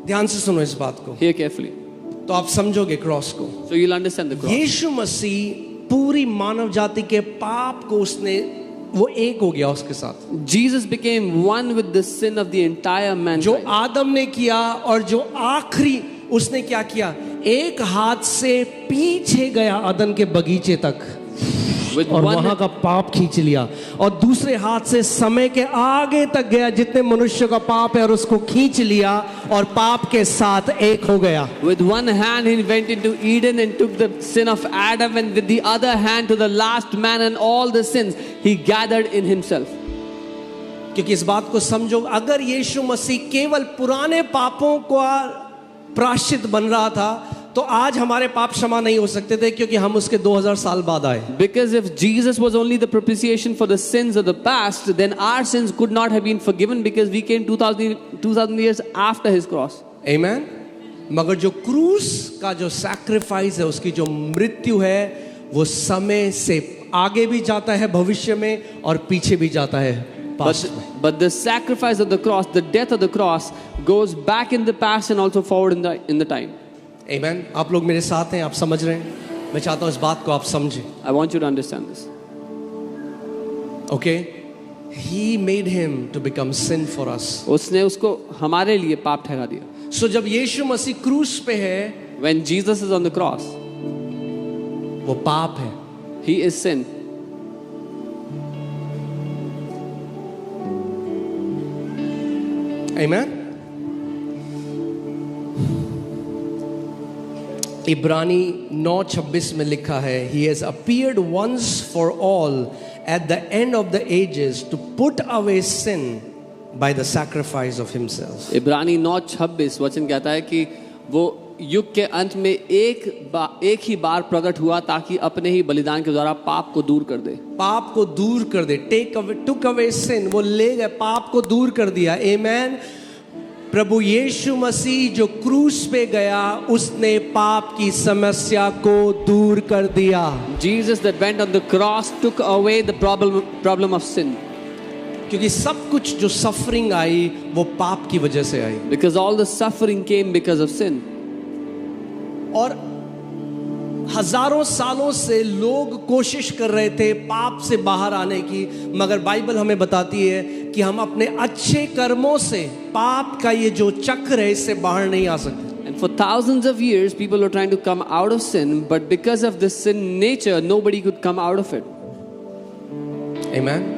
ध्यान से सुनो इस बात को, Hear carefully. तो आप समझोगे क्रॉस को। So you'll understand the cross. यीशु मसीह पूरी मानव जाति के पाप को उसने, वो एक हो गया उसके साथ। Jesus became one with the sin of the entire mankind. जो आदम ने किया और जो आखिरी उसने क्या किया, एक हाथ से पीछे गया अदन के बगीचे तक With और one वहां का पाप खींच लिया, और दूसरे हाथ से समय के आगे तक गया जितने मनुष्य का पाप है और उसको खींच लिया और पाप के साथ एक हो गया। With one hand he went into Eden and took the sin of Adam, and with the other hand to the last man and all the sins he gathered in himself. क्योंकि इस बात को समझो, अगर यीशु मसीह केवल पुराने पापों का प्रायश्चित बन रहा था तो आज हमारे पाप क्षमा नहीं हो सकते थे, क्योंकि हम उसके 2000 साल बाद आए। Because if Jesus was only the propitiation for the sins of the past, then our sins could not have been forgiven because we came 2000 years after his cross. Amen? मगर जो क्रूस का जो सैक्रिफाइस है, उसकी जो मृत्यु है, वो समय से आगे भी जाता है भविष्य में और पीछे भी जाता है पास्ट में। But the sacrifice of the cross, the death of the cross, goes back in the past and also forward in the time. Amen? आप लोग मेरे साथ हैं, आप समझ रहे हैं? मैं चाहता हूं इस बात को आप समझें। I want you to understand this. Okay? He made him to become sin for us. उसने उसको हमारे लिए पाप ठहरा दिया। So जब यीशु मसीह क्रूस पे है, When Jesus is on the cross, वो पाप है। he is sin. Amen? इब्रानी 9:26 में लिखा है, He has appeared once for all at the end of the ages to put away sin by the sacrifice of himself. इब्रानी 9:26 वचन कहता है कि वो युग के अंत में एक ही बार प्रकट हुआ ताकि अपने ही बलिदान के द्वारा पाप को दूर कर दे। पाप को दूर कर दे, took away sin, वो ले गए, पाप को दूर कर दिया। Amen? प्रभु यीशु मसीह जो क्रूस पे गया, उसने पाप की समस्या को दूर कर दिया। Jesus that went on the cross took away the problem of sin. क्योंकि सब कुछ जो सफरिंग आई वो पाप की वजह से आई। Because all the suffering came because of sin. और हजारों सालों से लोग कोशिश कर रहे थे पाप से बाहर आने की, मगर बाइबल हमें बताती है कि हम अपने अच्छे कर्मों से पाप का ये जो चक्र है इससे बाहर नहीं आ सकते। And for thousands of years people were trying to come out of sin, but because of the sin nature nobody could come out of it. Amen.